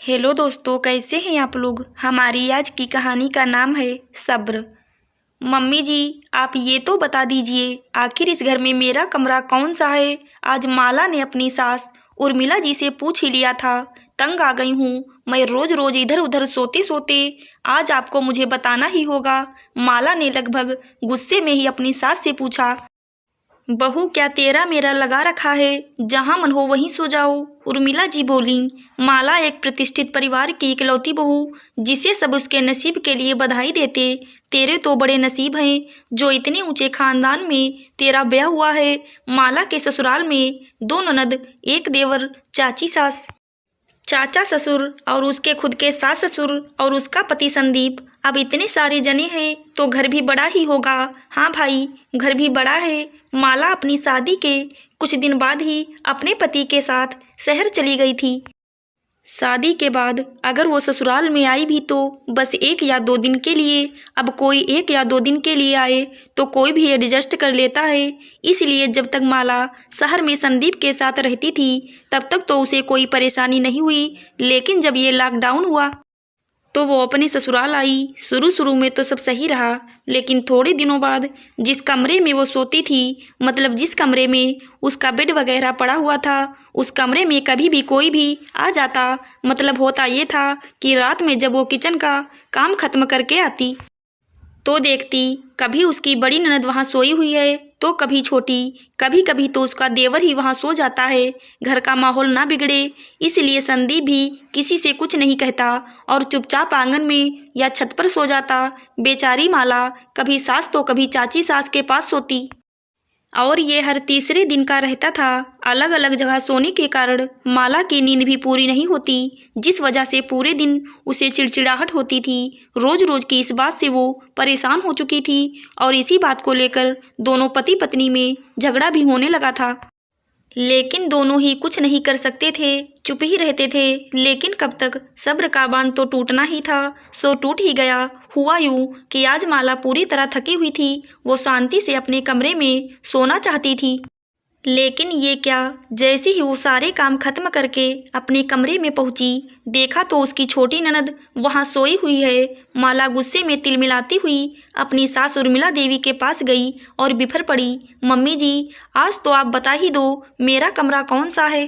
Hello दोस्तों, कैसे हैं आप लोग। हमारी आज की कहानी का नाम है सब्र। मम्मी जी, आप ये तो बता दीजिए, आखिर इस घर में मेरा कमरा कौन सा है। आज माला ने अपनी सास उर्मिला जी से पूछ ही लिया था। तंग आ गई हूँ मैं रोज रोज इधर उधर सोते सोते। आज आपको मुझे बताना ही होगा। माला ने लगभग गुस्से में ही अपनी सास से पूछा। बहू, क्या तेरा मेरा लगा रखा है, जहाँ मन हो वहीं सो जाओ। उर्मिला जी बोली। माला एक प्रतिष्ठित परिवार की इकलौती बहू, जिसे सब उसके नसीब के लिए बधाई देते। तेरे तो बड़े नसीब हैं जो इतने ऊंचे खानदान में तेरा ब्याह हुआ है। माला के ससुराल में 2 ननद, एक देवर, चाची सास, चाचा ससुर और उसके खुद के सास ससुर और उसका पति संदीप। अब इतने सारे जने हैं तो घर भी बड़ा ही होगा। हाँ भाई, घर भी बड़ा है। माला अपनी शादी के कुछ दिन बाद ही अपने पति के साथ शहर चली गई थी। शादी के बाद अगर वो ससुराल में आई भी तो बस 1 या 2 दिन के लिए। अब कोई 1 या 2 दिन के लिए आए तो कोई भी एडजस्ट कर लेता है। इसलिए जब तक माला शहर में संदीप के साथ रहती थी तब तक तो उसे कोई परेशानी नहीं हुई। लेकिन जब ये लॉकडाउन हुआ तो वो अपने ससुराल आई। शुरू शुरू में तो सब सही रहा, लेकिन थोड़े दिनों बाद जिस कमरे में वो सोती थी, मतलब जिस कमरे में उसका बेड वगैरह पड़ा हुआ था, उस कमरे में कभी भी कोई भी आ जाता। मतलब होता ये था कि रात में जब वो किचन का काम खत्म करके आती तो देखती कभी उसकी बड़ी ननद वहाँ सोई हुई है तो कभी छोटी, कभी कभी तो उसका देवर ही वहाँ सो जाता है। घर का माहौल ना बिगड़े इसलिए संदीप भी किसी से कुछ नहीं कहता और चुपचाप आंगन में या छत पर सो जाता। बेचारी माला कभी सास तो कभी चाची सास के पास सोती और ये हर तीसरे दिन का रहता था। अलग अलग जगह सोने के कारण माला की नींद भी पूरी नहीं होती, जिस वजह से पूरे दिन उसे चिड़चिड़ाहट होती थी। रोज रोज की इस बात से वो परेशान हो चुकी थी और इसी बात को लेकर दोनों पति पत्नी में झगड़ा भी होने लगा था। लेकिन दोनों ही कुछ नहीं कर सकते थे, चुप ही रहते थे। लेकिन कब तक, सब्र का बांध तो टूटना ही था, सो टूट ही गया। हुआ यूं कि आज माला पूरी तरह थकी हुई थी। वो शांति से अपने कमरे में सोना चाहती थी, लेकिन ये क्या, जैसे ही वो सारे काम खत्म करके अपने कमरे में पहुंची, देखा तो उसकी छोटी ननद वहां सोई हुई है। माला गुस्से में तिलमिलाती हुई अपनी सास उर्मिला देवी के पास गई और बिफर पड़ी। मम्मी जी, आज तो आप बता ही दो मेरा कमरा कौन सा है।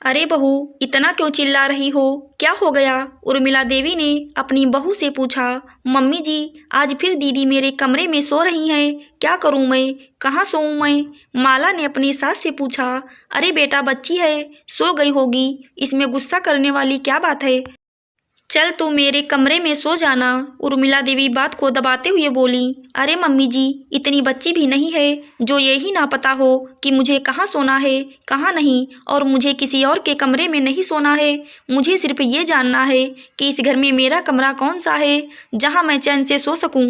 अरे बहू, इतना क्यों चिल्ला रही हो, क्या हो गया। उर्मिला देवी ने अपनी बहू से पूछा। मम्मी जी, आज फिर दीदी मेरे कमरे में सो रही हैं, क्या करूं मैं, कहाँ सोऊं मैं। माला ने अपनी सास से पूछा। अरे बेटा, बच्ची है, सो गई होगी, इसमें गुस्सा करने वाली क्या बात है। चल तू मेरे कमरे में सो जाना। उर्मिला देवी बात को दबाते हुए बोली। अरे मम्मी जी, इतनी बच्ची भी नहीं है जो ये ही ना पता हो कि मुझे कहाँ सोना है कहाँ नहीं, और मुझे किसी और के कमरे में नहीं सोना है। मुझे सिर्फ ये जानना है कि इस घर में मेरा कमरा कौन सा है जहाँ मैं चैन से सो सकूं।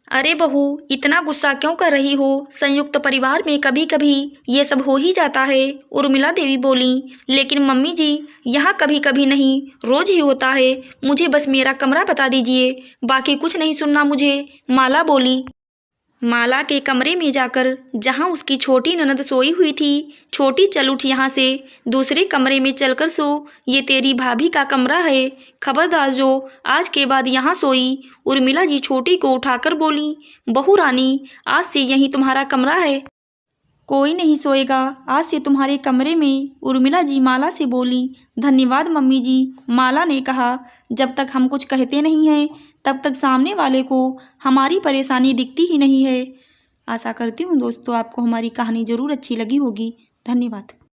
अरे बहू, इतना गुस्सा क्यों कर रही हो, संयुक्त परिवार में कभी कभी ये सब हो ही जाता है। उर्मिला देवी बोली। लेकिन मम्मी जी, यहाँ कभी कभी नहीं, रोज ही होता है। मुझे बस मेरा कमरा बता दीजिए, बाकी कुछ नहीं सुनना मुझे। माला बोली। माला के कमरे में जाकर जहां उसकी छोटी ननद सोई हुई थी, छोटी चल उठ यहाँ से, दूसरे कमरे में चलकर सो, ये तेरी भाभी का कमरा है, खबरदार जो आज के बाद यहाँ सोई। उर्मिला जी छोटी को उठाकर बोली। बहू रानी, आज से यही तुम्हारा कमरा है, कोई नहीं सोएगा आज से तुम्हारे कमरे में। उर्मिला जी माला से बोली। धन्यवाद मम्मी जी, माला ने कहा। जब तक हम कुछ कहते नहीं हैं तब तक सामने वाले को हमारी परेशानी दिखती ही नहीं है। आशा करती हूँ दोस्तों आपको हमारी कहानी ज़रूर अच्छी लगी होगी। धन्यवाद।